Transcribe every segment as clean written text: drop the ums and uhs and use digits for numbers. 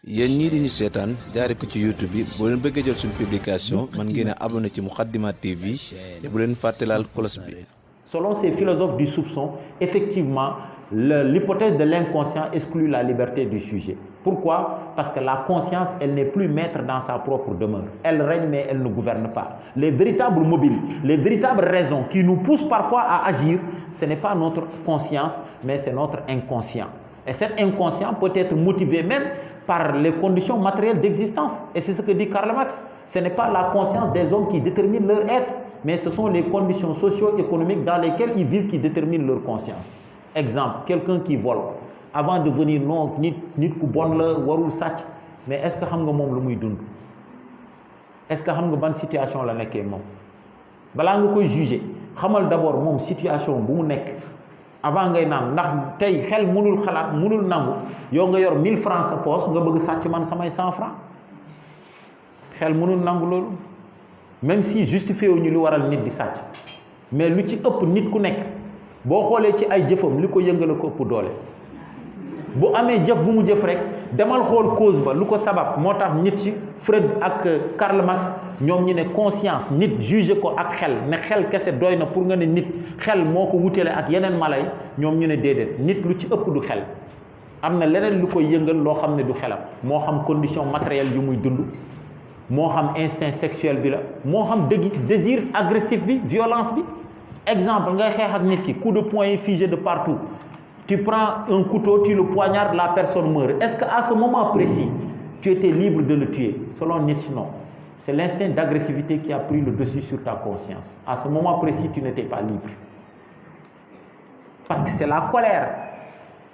yéen ñii di ñu seetaan jaare ko ci YouTube bi boo leen bëggee jot suñu publication man ngeen a abonné ci Moukhaddamate TV te bu leen fàtte laal cloche bi. Selon ces philosophes du soupçon, effectivement, l'hypothèse de l'inconscient exclut la liberté du sujet. Pourquoi? Parce que la conscience, elle n'est plus maître dans sa propre demeure. Elle règne, mais elle ne gouverne pas. Les véritables mobiles, les véritables raisons qui nous poussent parfois à agir, ce n'est pas notre conscience, mais c'est notre inconscient. Et cet inconscient peut être motivé même par les conditions matérielles d'existence. Et c'est ce que dit Karl Marx. Ce n'est pas la conscience des hommes qui détermine leur être, mais ce sont les conditions socio-économiques dans lesquelles ils vivent qui déterminent leur conscience. Exemple, quelqu'un qui vole. Avant de venir, non, nit ku bon la warul sàcc, mais est-ce que xam nga moom lu muy dund? Est-ce que xam nga ban situation la nekkee moom? Balaa nga koy juger, xamal d'abord moom situation bu mu nekk avant ngay naan ndax tey xel mënul xalaat mënul nangu yow nga yor 1000 francs sa poche nga bëgg sàcc man samay 100 francs. Xel mënul nangu loolu. Même si justifié wu ñu lu waral nit di sàcc, mais lu ci ëpp nit ku nekk boo xoolee ci ay jëfam li ko yëngala ko ëpp doole. bu amee jëf bu mu jëf rek demal xool cause ba lu ko sabab moo tax nit ci Freud ak Karl Marx ñoom ñu ne conscience nit juge ko ak xel ne xel kese doy na pour nga ne nit xel moo ko wutale ak yeneen mala yi ñoom ñu ne déedéet nit lu ci ëpp du xel am na leneen lu koy yëngal loo xam ne du xelam moo xam condition matérielle yu muy dund moo xam instinct sexuel bi la moo xam désir agressif bi violence bi exemple ngay xeex ak nit ki coup de poing yi figé de partout. Tu prends un couteau, tu le poignardes, la personne meurt. Est-ce qu'à ce moment précis, tu étais libre de le tuer? Selon Nietzsche, non. C'est l'instinct d'agressivité qui a pris le dessus sur ta conscience. À ce moment précis, tu n'étais pas libre. Parce que c'est la colère.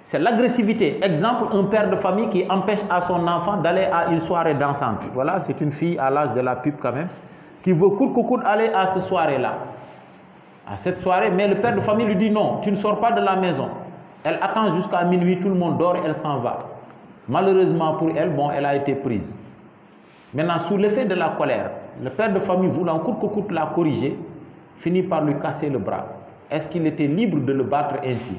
C'est l'agressivité. Exemple, un père de famille qui empêche à son enfant d'aller à une soirée dansante. Voilà, c'est une fille à l'âge de la pub quand même, qui veut court aller à cette soirée-là. À cette soirée, mais le père de famille lui dit non, tu ne sors pas de la maison. Elle attend jusqu'à minuit, tout le monde dort, elle s'en va. Malheureusement pour elle, bon, elle a été prise. Maintenant, sous l'effet de la colère, le père de famille voulant coûte la corriger, finit par lui casser le bras. Est-ce qu'il était libre de le battre ainsi?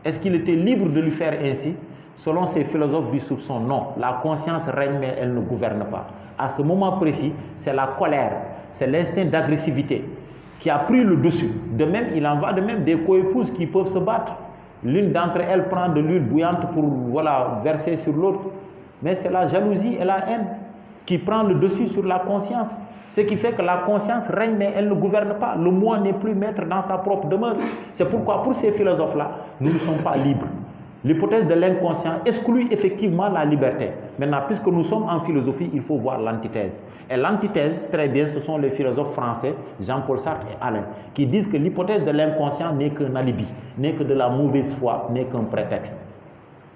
Est-ce qu'il était libre de lui faire ainsi? Selon ces philosophes du soupçon, non. La conscience règne, mais elle ne gouverne pas. À ce moment précis, c'est la colère, c'est l'instinct d'agressivité qui a pris le dessus. De même, il en va de même des coépouses qui peuvent se battre. L'une d'entre elles prend de l'huile bouillante pour verser sur l'autre. Mais c'est la jalousie et la haine qui prend le dessus sur la conscience. Ce qui fait que la conscience règne, mais elle ne gouverne pas. Le moi n'est plus maître dans sa propre demeure. C'est pourquoi, pour ces philosophes-là, nous ne sommes pas libres. L'hypothèse de l'inconscient exclut effectivement la liberté. Maintenant, puisque nous sommes en philosophie, il faut voir l'antithèse. Et l'antithèse, très bien, ce sont les philosophes français, Jean-Paul Sartre et Alain, qui disent que l'hypothèse de l'inconscient n'est qu'un alibi, n'est que de la mauvaise foi, n'est qu'un prétexte.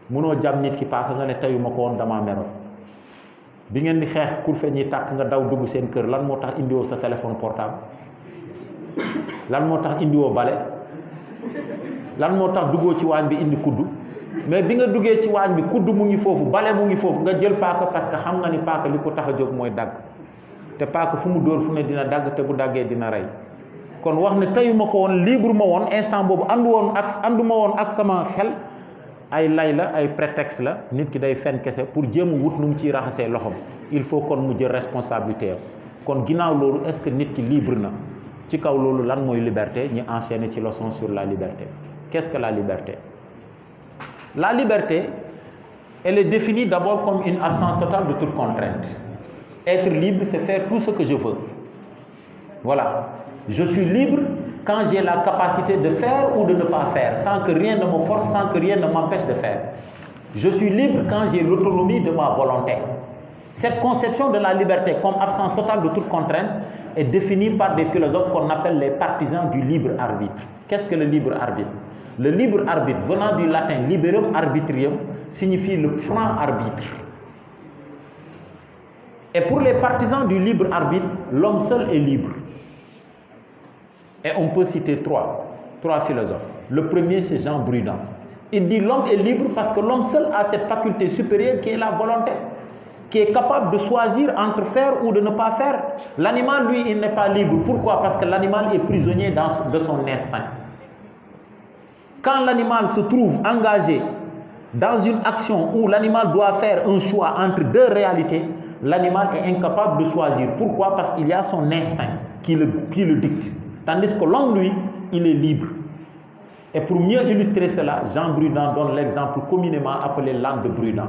Mënoo jam nit ki paaka nga ne tayuma ko woon dama meroon bi ngeen di xeex kurfe ñi tàkk nga daw dugg seen kër lan moo tax indiwoo sa téléphone portable lan moo tax indiwoo bale lan moo tax duggoo ci waañ bi indi kuddu mais bi nga duggee ci waañ bi kudd mu ngi foofu bale mu ngi foofu nga jël paaka parce que xam nga ni paaka li ko tax a jóg mooy dagg te paaka fu mu dóor fu ne dina dagg te bu daggee dina rey kon wax ne teyuma ko woon libre ma woon instant boobu ànduma woon ak sama xel ay lay la ay prétexte la nit ki day fen kese pour jéem a wut nu mu ciy raxasee loxom il faut kon mu jël responsabilité am kon ginnaaw loolu est-ce que nit ki libre na ci kaw loolu lan mooy liberté ñi enchaîner ci leçon sur la liberté. Qu'est-ce que la liberté? La liberté, elle est définie d'abord comme une absence totale de toute contrainte. Être libre, c'est faire tout ce que je veux. Voilà. Je suis libre quand j'ai la capacité de faire ou de ne pas faire, sans que rien ne me force, sans que rien ne m'empêche de faire. Je suis libre quand j'ai l'autonomie de ma volonté. Cette conception de la liberté comme absence totale de toute contrainte est définie par des philosophes qu'on appelle les partisans du libre arbitre. Qu'est-ce que le libre arbitre? Le libre arbitre, venant du latin liberum arbitrium, signifie le franc arbitre. Et pour les partisans du libre arbitre, l'homme seul est libre. Et on peut citer trois philosophes. Le premier, c'est Jean Buridan. Il dit l'homme est libre parce que l'homme seul a cette faculté supérieure qui est la volonté, qui est capable de choisir entre faire ou de ne pas faire. L'animal, lui, il n'est pas libre. Pourquoi? Parce que l'animal est prisonnier de son instinct. Quand l'animal se trouve engagé Dans une action où l'animal doit faire un choix entre deux réalités, l'animal est incapable de choisir. Pourquoi? Parce qu'il y a son instinct qui le dicte. Tandis que l'homme, lui, il est libre. Et pour mieux illustrer cela, Jean Buridan donne l'exemple communément appelé l'âne de Buridan.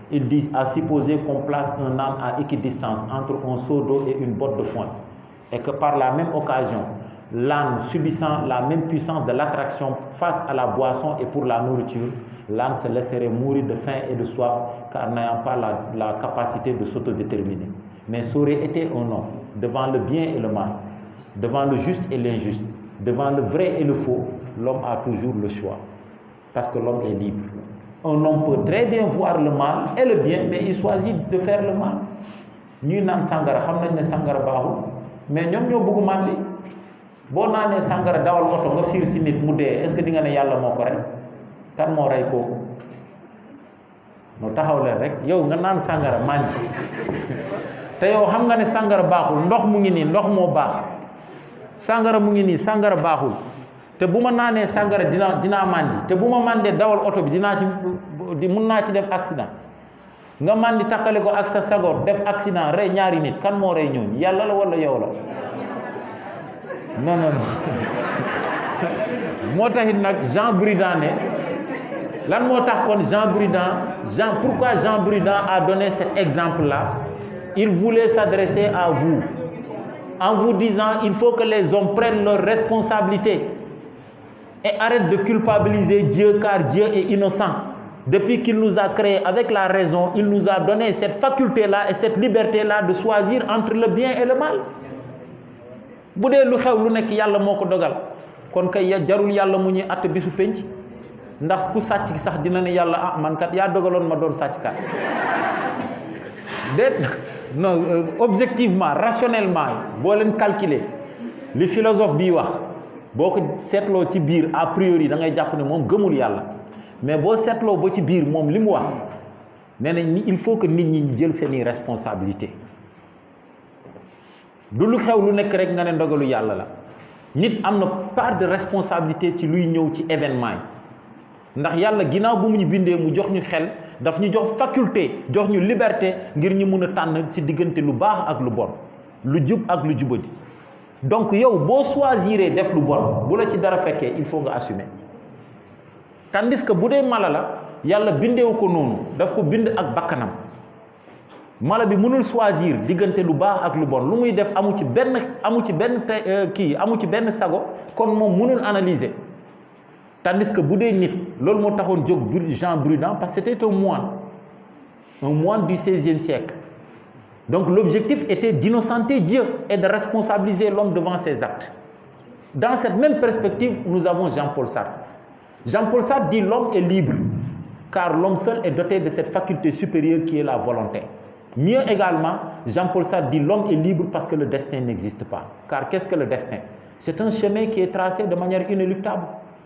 Il dit à supposer qu'on place un âne à équidistance entre un seau d'eau et une botte de foin, et que par la même occasion, l'âne subissant la même puissance de l'attraction face à la boisson et pour la nourriture, l'âne se laisserait mourir de faim et de soif car n'ayant pas la capacité de s'autodéterminer. Mais ça aurait été un homme devant le bien et le mal, devant le juste et l'injuste, devant le vrai et le faux. L'homme a toujours le choix parce que l'homme est libre. Un homme peut très bien voir le mal et le bien, mais il choisit de faire le mal. ñuy naan sangara xam nañ ne sangara baaxul mais ñoom ñoo bëgg màndi boo naanee sangara dawal oto nga fiir si nit mu dee est-ce que di nga ne yàlla moo ko rey kan moo rey kooku no taxaw leen rek yow nga naan sangara màndi te yow xam nga ne sangara baaxul ndox mu ngi nii ndox moo baax sangara mu ngi nii sangara baaxul te bu ma naanee sangara dinaa màndi te bu ma màndee dawal oto bi mun naa ci def accident nga màndi takkale ko ak sa sagoor def accident rey ñaari nit kan moo rey ñooñu yàlla la wala yow la non moo taxit nag Jean Buridan ne lan moo tax kon pourquoi Jean Buridan a donné cet exemple-là? Il voulait s'adresser à vous en vous disant il faut que les hommes prennent leurs responsabilités et arrêtent de culpabiliser Dieu car Dieu est innocent. Depuis qu'il nous a créés avec la raison, il nous a donné cette faculté-là et cette liberté-là de choisir entre le bien et le mal. bu dee lu xew lu nekk yàlla moo ko dogal kon kay jarul yàlla mu ñuy àtte bisu penc ndax ku sàcc sax dina ne yàlla ah man kat yaa dogaloon ma doon sàcckat déet non objectivement rationnellement boo leen calculer li philosophe bii wax boo ko seetloo ci biir a priori da ngay jàpp ne moom gëmul yàlla mais boo seetloo ba ci biir moom li mu wax nee na il faut que nit ñi jël seeni responsabilité du lu xew lu nekk rek nga ne ndogalu yàlla la nit am na part de responsabilité ci luy ñëw ci événement yi ndax yàlla ginnaaw bu mu ñu bindee mu jox ñu xel daf ñu jox faculté jox ñu liberté ngir ñu mun a tànn ci diggante lu baax ak lu bon lu jub ak lu jubadi donc yow boo choisiree def lu bon bu la ci dara fekkee il faut nga assumer tandis que bu dee mala la yàlla bindeewu ko noonu daf ko bind ak bakkanam mala bi mënul choisir diggante lu baax ak lu bon lu muy def amu ci benn sago kon moom mënul analyser tandis que bu dee nit loolu moo taxoon jóg Jean Buridan parce que c'était un moine du XVIe siècle donc l'objectif était d'innocenter Dieu et de responsabiliser l'homme devant ses actes. Dans cette même perspective nous avons Jean-Paul Sartre. Jean-Paul Sartre dit l'homme est libre car l'homme seul est doté de cette faculté supérieure qui est la volonté. Mieux également, Jean-Paul Sartre dit l'homme est libre parce que le destin n'existe pas. Car qu'est-ce que le destin? C'est un chemin qui est tracé de manière inéluctable.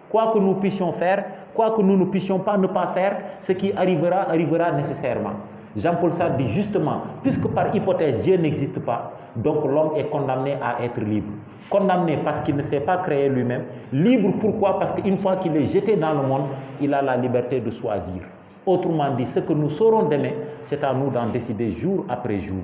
Quoi que nous puissions faire, quoi que nous ne puissions pas ne pas faire, ce qui arrivera, arrivera nécessairement. Jean-Paul Sartre dit justement, puisque par hypothèse Dieu n'existe pas, donc l'homme est condamné à être libre. Condamné parce qu'il ne s'est pas créé lui-même. Libre pourquoi? Parce qu'une fois qu'il est jeté dans le monde, il a la liberté de choisir. Autrement dit, ce que nous saurons demain, c'est à nous d'en décider jour après jour.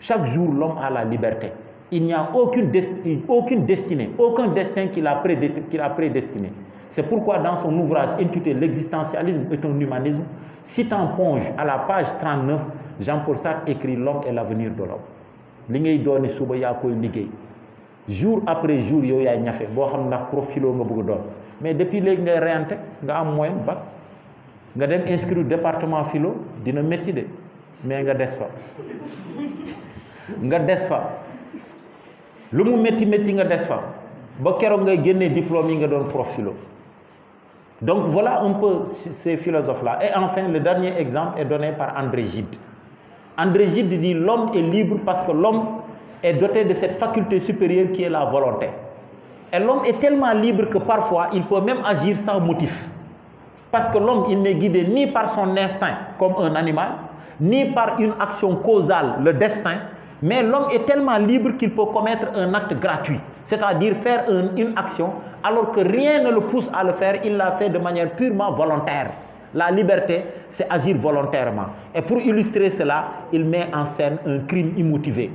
Chaque jour, l'homme a la liberté. Il n'y a aucune destinée, aucun destin qu'il a prédestiné. C'est pourquoi dans son ouvrage intitulé L'existentialisme est un humanisme, citant Ponge à la page 39, Jean-Paul Sartre écrit l'homme et l'avenir de l'homme. Li ngay dooni suba yaa koy liggéey jour après jour yow yaay ñafe boo xam ndax profilo nga bëgg doon mais depuis léegi ngay reyante nga am moyen bac nga dem inscrire département philo dina métti de mais nga des fa lu mu métti nga des fa ba keroog ngay génnee diplôme yi nga doon prof philo. Donc voilà un peu ces philosophes-là. Et enfin, le dernier exemple est donné par André Gide. André Gide dit l'homme est libre parce que l'homme est doté de cette faculté supérieure qui est la volonté. Et l'homme est tellement libre que parfois il peut même agir sans motif. Parce que l'homme, il n'est guidé ni par son instinct comme un animal, ni par une action causale, le destin, mais l'homme est tellement libre qu'il peut commettre un acte gratuit, c'est-à-dire faire une action alors que rien ne le pousse à le faire, il l'a fait de manière purement volontaire. La liberté, c'est agir volontairement. Et pour illustrer cela, il met en scène un crime immotivé.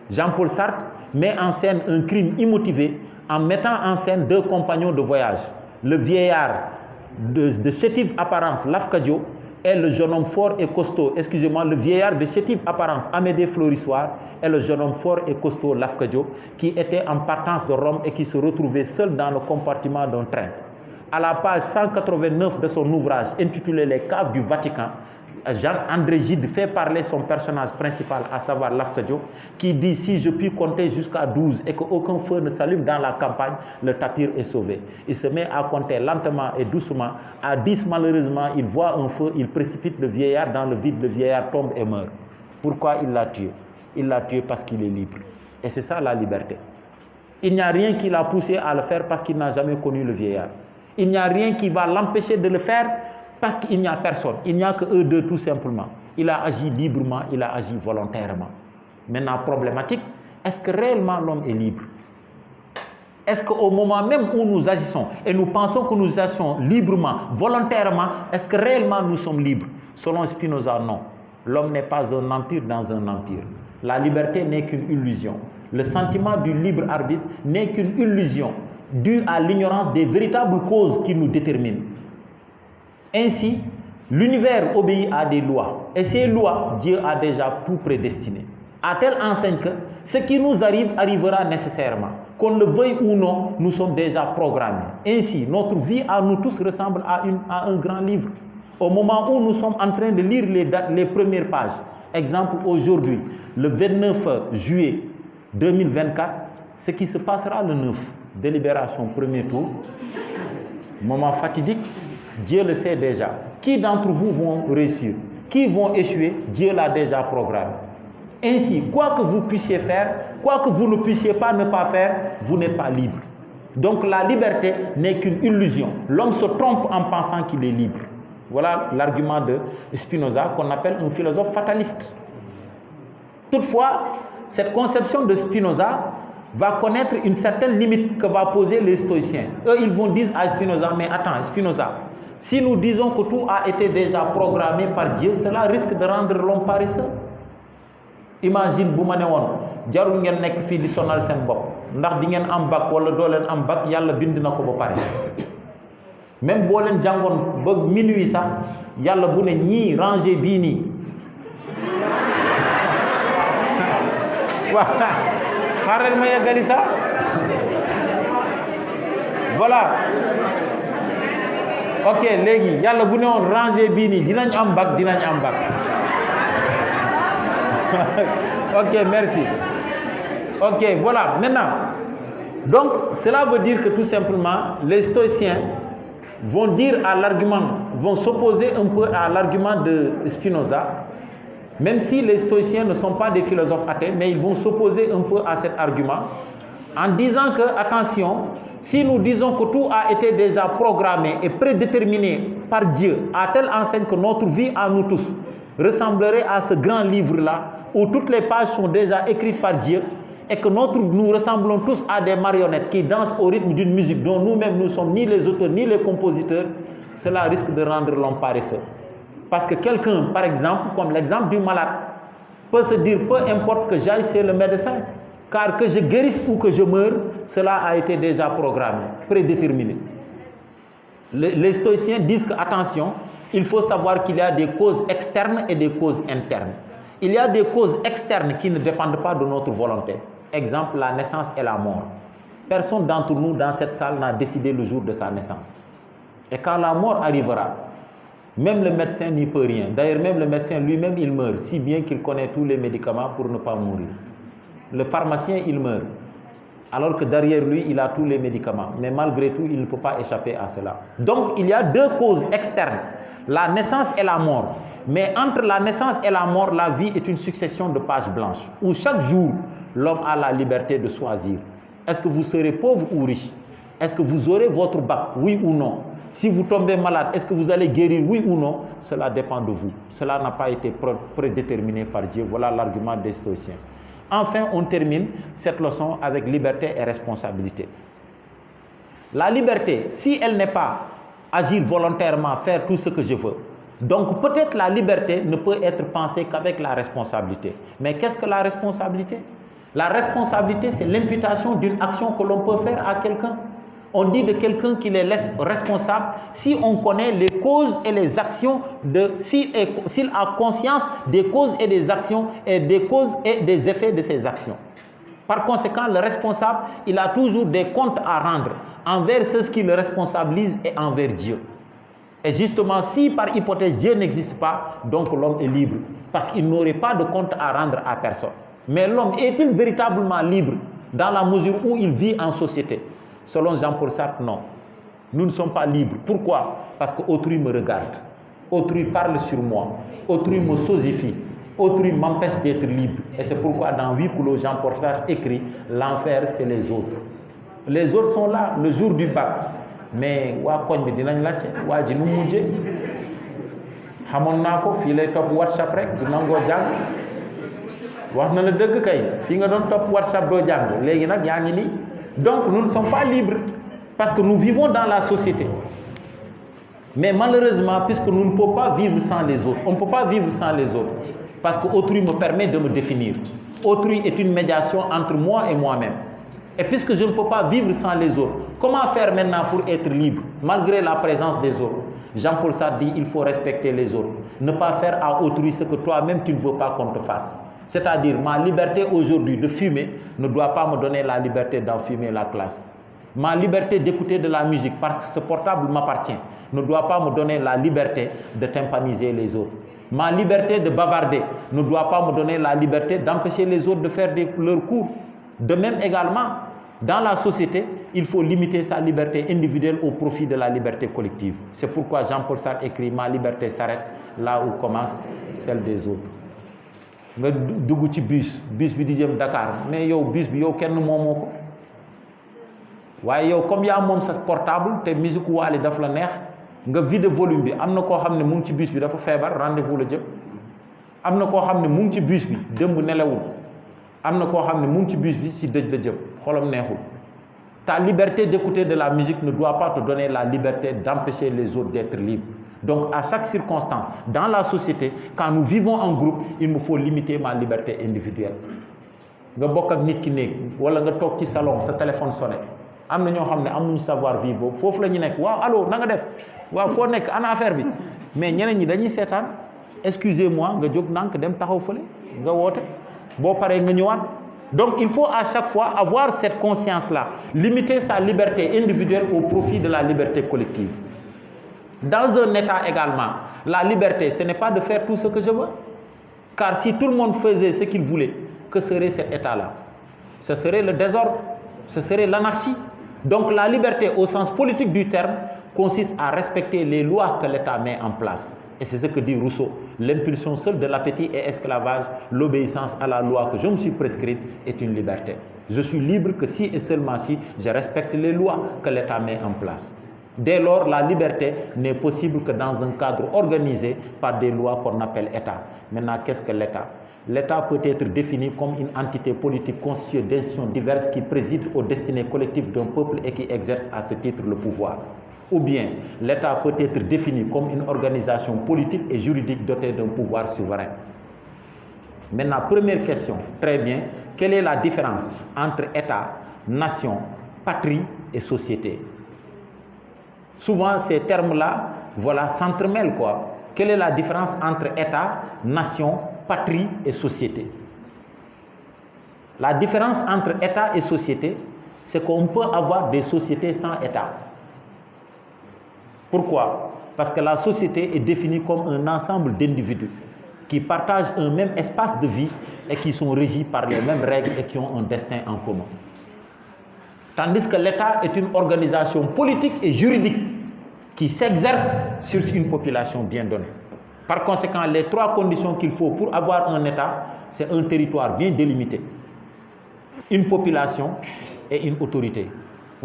Jean-Paul Sartre met en scène un crime immotivé en mettant en scène deux compagnons de voyage. Le vieillard de chétive apparence, Lafcadio, et le jeune homme fort et costaud, excusez-moi, le vieillard de chétive apparence, Amédée Florissoir, et le jeune homme fort et costaud, Lafcadio, qui était en partance de Rome et qui se retrouvait seul dans le compartiment d'un train. À la page 189 de son ouvrage intitulé Les caves du Vatican, Jean-André Gide fait parler son personnage principal, à savoir Lafcadio, qui dit « Si je puis compter jusqu'à 12 et qu'aucun feu ne s'allume dans la campagne, le tapir est sauvé. » Il se met à compter lentement et doucement. À 10, malheureusement, il voit un feu, il précipite le vieillard dans le vide, le vieillard tombe et meurt. Pourquoi il l'a tué? Il l'a tué parce qu'il est libre. Et c'est ça la liberté. Il n'y a rien qui l'a poussé à le faire parce qu'il n'a jamais connu le vieillard. Il n'y a rien qui va l'empêcher de le faire parce qu'il n'y a personne. Il n'y a que eux deux tout simplement. Il a agi librement, il a agi volontairement. Maintenant, problématique, est-ce que réellement l'homme est libre? Est-ce qu'au moment même où nous agissons et nous pensons que nous agissons librement, volontairement, est-ce que réellement nous sommes libres? Selon Spinoza, non. L'homme n'est pas un empire dans un empire. La liberté n'est qu'une illusion. Le sentiment du libre arbitre n'est qu'une illusion due à l'ignorance des véritables causes qui nous déterminent. Ainsi, l'univers obéit à des lois. Et ces lois, Dieu a déjà tout prédestiné. À telle enseigne que ce qui nous arrive arrivera nécessairement. Qu'on le veuille ou non, nous sommes déjà programmés. Ainsi, notre vie à nous tous ressemble à un grand livre. Au moment où nous sommes en train de lire les premières pages, exemple aujourd'hui, le 29 juillet 2024, ce qui se passera le 9, délibération, premier tour, moment fatidique, Dieu le sait déjà. Qui d'entre vous vont réussir? Qui vont échouer? Dieu l'a déjà programmé. Ainsi, quoi que vous puissiez faire, quoi que vous ne puissiez pas ne pas faire, vous n'êtes pas libre. Donc la liberté n'est qu'une illusion. L'homme se trompe en pensant qu'il est libre. Voilà l'argument de Spinoza qu'on appelle un philosophe fataliste. Toutefois, cette conception de Spinoza va connaître une certaine limite que va poser les stoïciens. Eux, ils vont dire à Spinoza, mais attends, Spinoza, si nous disons que tout a été déjà programmé par Dieu, cela risque de rendre l'homme paresseux. Imagine bu ma ne woon jarul ngeen nekk fii di sonal seen bopp ndax di ngeen am bac wala doo leen am bac yàlla bind na ko ba pare même boo leen jàngoon ba minuit sax yàlla bu ne ñii rangé bii nii waaw xaaral ma yeggali sax voilà ok léegi yàlla bu ne woon rangé bii nii dinañ am bac ok, merci. Ok, voilà. Maintenant, donc, cela veut dire que tout simplement, les stoïciens vont dire à l'argument, vont s'opposer un peu à l'argument de Spinoza, même si les stoïciens ne sont pas des philosophes athées, mais ils vont s'opposer un peu à cet argument, en disant que, attention, si nous disons que tout a été déjà programmé et prédéterminé par Dieu, à telle enseigne que notre vie à nous tous ressemblerait à ce grand livre-là, où toutes les pages sont déjà écrites par Dieu, et que nous ressemblons tous à des marionnettes qui dansent au rythme d'une musique dont nous-mêmes ne sommes ni les auteurs ni les compositeurs, cela risque de rendre l'homme paresseux. Parce que quelqu'un, par exemple, comme l'exemple du malade, peut se dire, peu importe que j'aille chez le médecin, car que je guérisse ou que je meure, cela a été déjà programmé, prédéterminé. Les stoïciens disent que, attention, il faut savoir qu'il y a des causes externes et des causes internes. Il y a des causes externes qui ne dépendent pas de notre volonté. Exemple, la naissance et la mort. Personne d'entre nous dans cette salle n'a décidé le jour de sa naissance. Et quand la mort arrivera, même le médecin n'y peut rien. D'ailleurs, même le médecin lui-même, il meurt, si bien qu'il connaît tous les médicaments pour ne pas mourir. Le pharmacien, il meurt, alors que derrière lui, il a tous les médicaments. Mais malgré tout, il ne peut pas échapper à cela. Donc, il y a deux causes externes, la naissance et la mort. Mais entre la naissance et la mort, la vie est une succession de pages blanches, où chaque jour, l'homme a la liberté de choisir. Est-ce que vous serez pauvre ou riche? Est-ce que vous aurez votre bac, oui ou non? Si vous tombez malade, est-ce que vous allez guérir, oui ou non? Cela dépend de vous. Cela n'a pas été prédéterminé par Dieu. Voilà l'argument des stoïciens. Enfin, on termine cette leçon avec liberté et responsabilité. La liberté, si elle n'est pas agir volontairement, faire tout ce que je veux. Donc peut-être la liberté ne peut être pensée qu'avec la responsabilité. Mais qu'est-ce que la responsabilité? La responsabilité, c'est l'imputation d'une action que l'on peut faire à quelqu'un. On dit de quelqu'un qu'il est responsable si on connaît les causes et les actions, s'il a conscience des causes et des actions et des causes et des effets de ses actions. Par conséquent, le responsable, il a toujours des comptes à rendre envers ceux qui le responsabilisent et envers Dieu. Et justement, si par hypothèse Dieu n'existe pas, donc l'homme est libre, parce qu'il n'aurait pas de compte à rendre à personne. Mais l'homme est-il véritablement libre dans la mesure où il vit en société? Selon Jean-Paul Sartre, non. Nous ne sommes pas libres. Pourquoi? Parce qu'autrui me regarde, autrui parle sur moi, autrui me sosifie, autrui m'empêche d'être libre. Et c'est pourquoi dans 8 coulots, Jean-Paul Sartre écrit « L'enfer, c'est les autres ». Les autres sont là le jour du bac. Mais waa koñ bi dinañ laajte waa ji nu mujjee xamoon naa ko fii lay topp WhatsApp rek du nangoo jàng wax na la dëgg kay fii nga doon topp WhatsApp doo jàng léegi nag yaa ngi nii. Donc nous ne sommes pas libres parce que nous vivons dans la société. Mais malheureusement, puisque nous ne pouvons pas vivre sans les autres, on ne peut pas vivre sans les autres parce qu'autrui me permet de me définir. Autrui est une médiation entre moi et moi-même. Et puisque je ne peux pas vivre sans les autres, comment faire maintenant pour être libre, malgré la présence des autres? Jean-Paul Sartre dit il faut respecter les autres. Ne pas faire à autrui ce que toi-même tu ne veux pas qu'on te fasse. C'est-à-dire, ma liberté aujourd'hui de fumer ne doit pas me donner la liberté d'enfumer la classe. Ma liberté d'écouter de la musique, parce que ce portable m'appartient, ne doit pas me donner la liberté de tympaniser les autres. Ma liberté de bavarder ne doit pas me donner la liberté d'empêcher les autres de faire leurs cours. De même également, dans la société, il faut limiter sa liberté individuelle au profit de la liberté collective. C'est pourquoi Jean-Paul Sartre écrit « Ma liberté s'arrête là où commence celle des autres ». Nga dugg ci bus bi di jëm Dakar mais yow bus bi yow kenn moomoo ko waaye yow comme yaa moom sa portable te musique waali daf la neex nga vide volume bi am na koo xam ne mu ngi ci bus bi dafa feebar rendez-vous la jëm am na koo xam ne mu ngi ci bus bi dëmb nelawul am na koo xam ne mu ngi ci bus bi ci dëj la jëm xolam neexul. Ta liberté d'écouter de la musique ne doit pas te donner la liberté d'empêcher les autres d'être libres. Donc à chaque circonstance, dans la société, quand nous vivons en groupe, il me faut limiter ma liberté individuelle. Nga bokk ak nit ki néeg wala nga toog ci salon sa téléphone sonné am na ñoo xam ne amuñu savoir vivre boobu foofu la ñu nekk waaw allo na nga def waaw foo nekk ana affaire bi mais ñeneen ñi dañuy seetaan excusez-moi nga jóg nànk dem taxaw fële nga woote boo paree nga ñëwaat. Donc il faut à chaque fois avoir cette conscience-là, limiter sa liberté individuelle au profit de la liberté collective. Dans un État également, la liberté, ce n'est pas de faire tout ce que je veux. Car si tout le monde faisait ce qu'il voulait, que serait cet État-là? Ce serait le désordre, ce serait l'anarchie. Donc la liberté au sens politique du terme consiste à respecter les lois que l'État met en place. Et c'est ce que dit Rousseau. L'impulsion seule de l'appétit est esclavage, l'obéissance à la loi que je me suis prescrite est une liberté. Je suis libre que si et seulement si je respecte les lois que l'État met en place. Dès lors, la liberté n'est possible que dans un cadre organisé par des lois qu'on appelle État. Maintenant, qu'est-ce que l'État? L'État peut être défini comme une entité politique constituée d'institutions diverses qui président aux destinées collectives d'un peuple et qui exerce à ce titre le pouvoir. Ou bien, l'État peut être défini comme une organisation politique et juridique dotée d'un pouvoir souverain. Maintenant, première question, très bien, quelle est la différence entre État, nation, patrie et société? Souvent, ces termes-là, voilà, s'entremêlent, quoi. Quelle est la différence entre État, nation, patrie et société? La différence entre État et société, c'est qu'on peut avoir des sociétés sans État. Pourquoi? Parce que la société est définie comme un ensemble d'individus qui partagent un même espace de vie et qui sont régis par les mêmes règles et qui ont un destin en commun. Tandis que l'État est une organisation politique et juridique qui s'exerce sur une population bien donnée. Par conséquent, les trois conditions qu'il faut pour avoir un État, c'est un territoire bien délimité, une population et une autorité,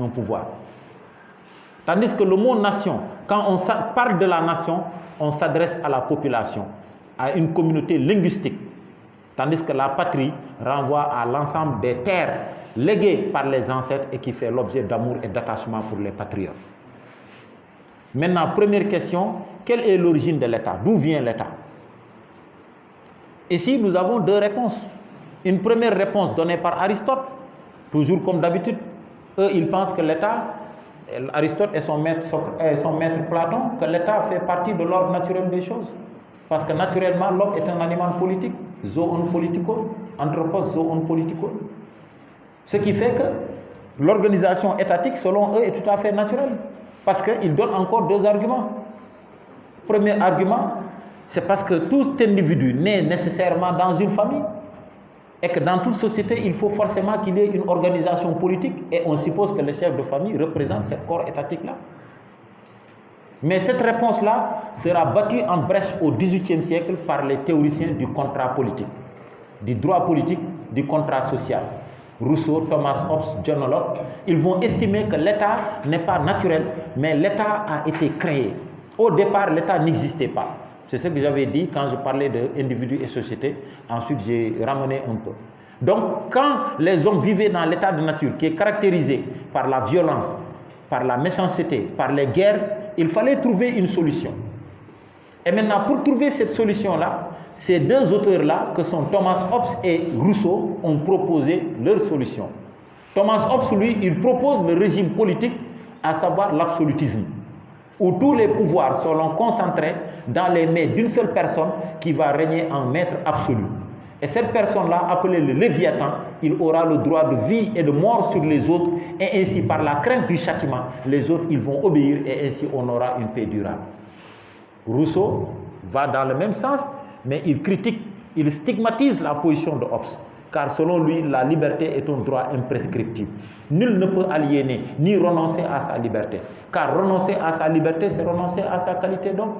un pouvoir. Tandis que le mot nation, quand on parle de la nation, on s'adresse à la population, à une communauté linguistique. Tandis que la patrie renvoie à l'ensemble des terres léguées par les ancêtres et qui fait l'objet d'amour et d'attachement pour les patriotes. Maintenant, première question, quelle est l'origine de l'État? D'où vient l'État? Ici, nous avons deux réponses. Une première réponse donnée par Aristote, toujours comme d'habitude. Eux, ils pensent que l'État, Aristote et son maître Platon, que l'État fait partie de l'ordre naturel des choses. Parce que naturellement, l'homme est un animal politique, zoon politico, anthropos zoon politico. Ce qui fait que l'organisation étatique, selon eux, est tout à fait naturelle. Parce qu'ils donnent encore deux arguments. Premier argument, c'est parce que tout individu naît nécessairement dans une famille et que dans toute société, il faut forcément qu'il y ait une organisation politique et on suppose que le chef de famille représente ce corps étatique-là. Mais cette réponse-là sera battue en brèche au XVIIIe siècle par les théoriciens du contrat politique, du droit politique, du contrat social. Rousseau, Thomas Hobbes, John Locke, ils vont estimer que l'État n'est pas naturel, mais l'État a été créé. Au départ, l'État n'existait pas. C'est ce que j'avais dit quand je parlais d'individus et société. Ensuite, j'ai ramené un peu. Donc, quand les hommes vivaient dans l'état de nature qui est caractérisé par la violence, par la méchanceté, par les guerres, il fallait trouver une solution. Et maintenant, pour trouver cette solution-là, ces deux auteurs-là, que sont Thomas Hobbes et Rousseau, ont proposé leur solution. Thomas Hobbes, lui, il propose le régime politique, à savoir l'absolutisme, où tous les pouvoirs seront concentrés dans les mains d'une seule personne qui va régner en maître absolu. Et cette personne-là, appelée le Léviathan, il aura le droit de vie et de mort sur les autres, et ainsi, par la crainte du châtiment, les autres, ils vont obéir, et ainsi, on aura une paix durable. Rousseau va dans le même sens, mais il critique, il stigmatise la position de Hobbes, car selon lui, la liberté est un droit imprescriptible. Nul ne peut aliéner ni renoncer à sa liberté, car renoncer à sa liberté, c'est renoncer à sa qualité d'homme.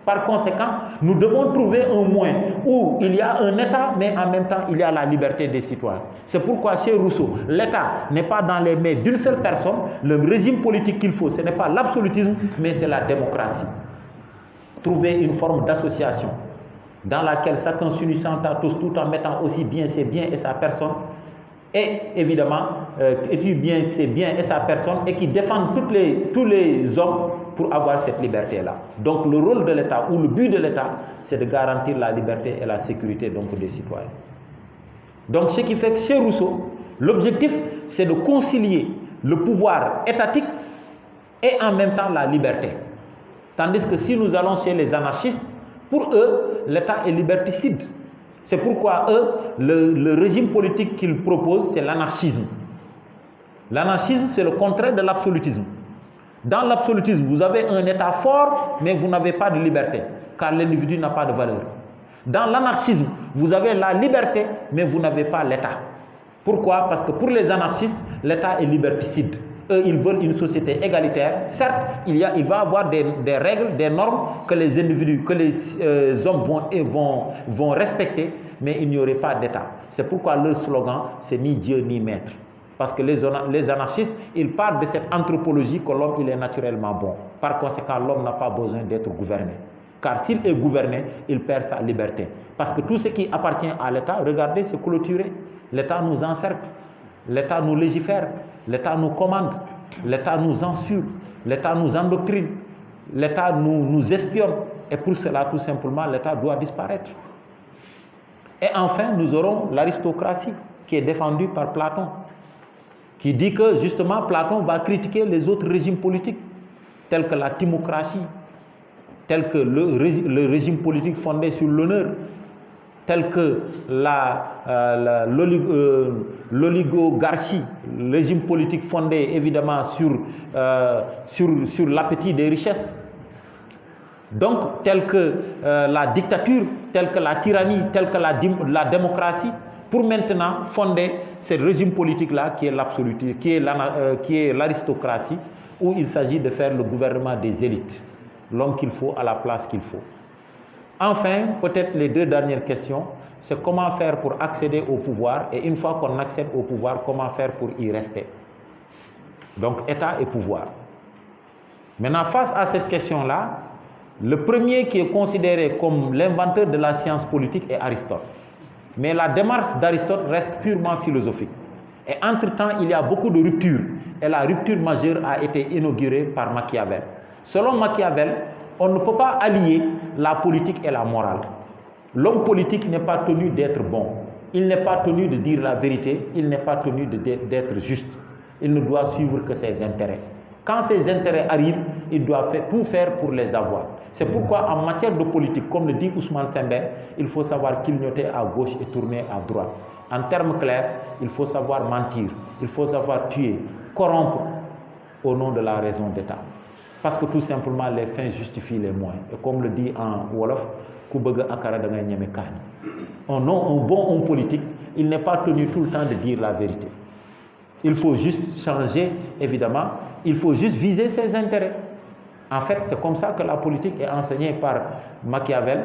Par conséquent, nous devons trouver un moyen où il y a un État, mais en même temps, il y a la liberté des citoyens. C'est pourquoi chez Rousseau, l'État n'est pas dans les mains d'une seule personne. Le régime politique qu'il faut, ce n'est pas l'absolutisme, mais c'est la démocratie. Trouver une forme d'association dans laquelle chacun s'unissant à tous, tout en mettant aussi bien ses biens et sa personne, et évidemment, étudie bien ses biens et sa personne, et qui défendent tous les hommes pour avoir cette liberté-là. Donc le rôle de l'État, ou le but de l'État, c'est de garantir la liberté et la sécurité donc, des citoyens. Donc ce qui fait que chez Rousseau, l'objectif, c'est de concilier le pouvoir étatique et en même temps la liberté. Tandis que si nous allons chez les anarchistes, pour eux, l'État est liberticide. C'est pourquoi eux, le régime politique qu'ils proposent, c'est l'anarchisme. L'anarchisme, c'est le contraire de l'absolutisme. Dans l'absolutisme, vous avez un État fort, mais vous n'avez pas de liberté, car l'individu n'a pas de valeur. Dans l'anarchisme, vous avez la liberté, mais vous n'avez pas l'État. Pourquoi? Parce que pour les anarchistes, l'État est liberticide. Eux, ils veulent une société égalitaire. Certes, il va y avoir des règles, des normes que les individus, que les hommes vont respecter, mais il n'y aurait pas d'État. C'est pourquoi leur slogan, c'est ni Dieu ni maître. Parce que les anarchistes, ils parlent de cette anthropologie que l'homme, il est naturellement bon. Par conséquent, l'homme n'a pas besoin d'être gouverné. Car s'il est gouverné, il perd sa liberté. Parce que tout ce qui appartient à l'État, regardez, c'est clôturé. L'État nous encercle, l'État nous légifère, l'État nous commande, l'État nous censure, l'État nous endoctrine, l'État nous espionne. Et pour cela, tout simplement, l'État doit disparaître. Et enfin, nous aurons l'aristocratie qui est défendue par Platon, qui dit que justement Platon va critiquer les autres régimes politiques, tels que la timocratie, tels que le régime politique fondé sur l'honneur, tels que l'oligarchie, le régime politique fondé évidemment sur l'appétit des richesses. Donc, tels que la dictature, tels que la tyrannie, tels que la démocratie, pour maintenant fonder ce régime politique-là qui est l'absoluté, qui est l'aristocratie, où il s'agit de faire le gouvernement des élites, l'homme qu'il faut à la place qu'il faut. Enfin, peut-être les deux dernières questions, c'est comment faire pour accéder au pouvoir, et une fois qu'on accède au pouvoir, comment faire pour y rester. Donc, État et pouvoir. Maintenant, face à cette question-là, le premier qui est considéré comme l'inventeur de la science politique est Aristote. Mais la démarche d'Aristote reste purement philosophique. Et entre-temps, il y a beaucoup de ruptures. Et la rupture majeure a été inaugurée par Machiavel. Selon Machiavel, on ne peut pas allier la politique et la morale. L'homme politique n'est pas tenu d'être bon. Il n'est pas tenu de dire la vérité. Il n'est pas tenu d'être juste. Il ne doit suivre que ses intérêts. Quand ses intérêts arrivent, il doit tout faire pour les avoir. C'est pourquoi en matière de politique, comme le dit Ousmane Sembène, il faut savoir clignoter à gauche et tourner à droite. En termes clairs, il faut savoir mentir, il faut savoir tuer, corrompre au nom de la raison d'État. Parce que tout simplement, les fins justifient les moyens. Et comme le dit en Wolof, un bon homme politique, il n'est pas tenu tout le temps de dire la vérité. Il faut juste changer, évidemment, il faut juste viser ses intérêts. En fait, c'est comme ça que la politique est enseignée par Machiavel,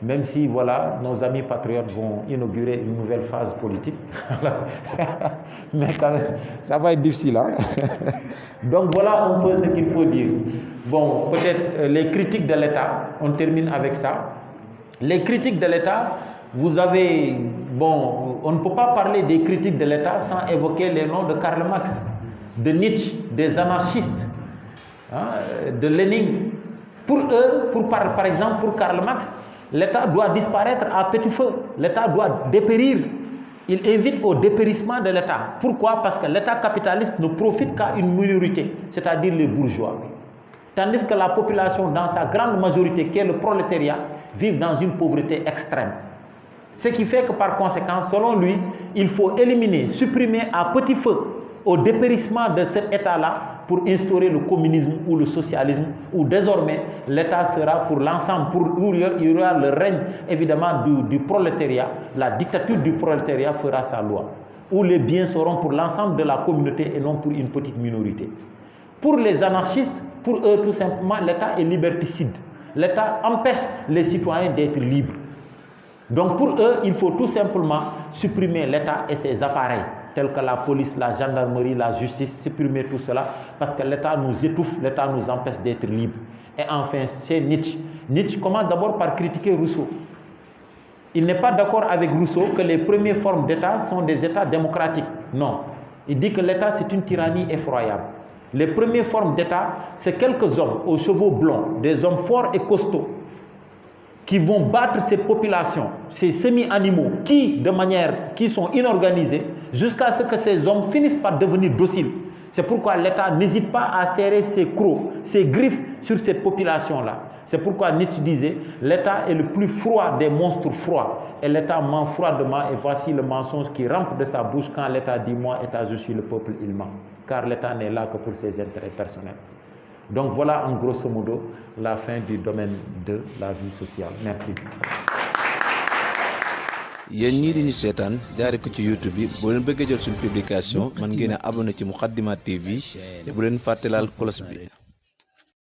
même si, voilà, nos amis patriotes vont inaugurer une nouvelle phase politique. Mais quand même, ça va être difficile. Hein? Donc voilà un peu ce qu'il faut dire. Bon, peut-être les critiques de l'État, on termine avec ça. Les critiques de l'État, vous avez, bon, on ne peut pas parler des critiques de l'État sans évoquer les noms de Karl Marx, de Nietzsche, des anarchistes, hein, de Lénine. Pour eux, par exemple, pour Karl Marx, l'État doit disparaître à petit feu. L'État doit dépérir. Il invite au dépérissement de l'État. Pourquoi? Parce que l'État capitaliste ne profite qu'à une minorité, c'est-à-dire les bourgeois. Tandis que la population, dans sa grande majorité, qui est le prolétariat, vit dans une pauvreté extrême. Ce qui fait que par conséquent, selon lui, il faut éliminer, supprimer à petit feu, au dépérissement de cet État-là, pour instaurer le communisme ou le socialisme, où désormais l'État sera pour l'ensemble, où il y aura le règne évidemment du prolétariat, la dictature du prolétariat fera sa loi, où les biens seront pour l'ensemble de la communauté et non pour une petite minorité. Pour les anarchistes, pour eux tout simplement, l'État est liberticide. L'État empêche les citoyens d'être libres. Donc pour eux, il faut tout simplement supprimer l'État et ses appareils, tels que la police, la gendarmerie, la justice, supprimer tout cela, parce que l'État nous étouffe, l'État nous empêche d'être libres. Et enfin, c'est Nietzsche. Nietzsche commence d'abord par critiquer Rousseau. Il n'est pas d'accord avec Rousseau que les premières formes d'État sont des États démocratiques. Non. Il dit que l'État, c'est une tyrannie effroyable. Les premières formes d'État, c'est quelques hommes aux chevaux blonds, des hommes forts et costauds, qui vont battre ces populations, ces semi-animaux, qui sont inorganisés, jusqu'à ce que ces hommes finissent par devenir dociles. C'est pourquoi l'État n'hésite pas à serrer ses crocs, ses griffes sur cette population-là. C'est pourquoi Nietzsche disait, l'État est le plus froid des monstres froids. Et l'État ment froidement, et voici le mensonge qui rampe de sa bouche quand l'État dit, moi, État, je suis le peuple, il ment. Car l'État n'est là que pour ses intérêts personnels. Donc voilà en grosso modo la fin du domaine de la vie sociale. Merci. yéen ñii di ñu seetaan jaare ko ci YouTube bi boo leen bëggee jot suñu publication man ngeen a abonné ci Moukhaddamatoul TV te bu leen fàtte laal cloche bi.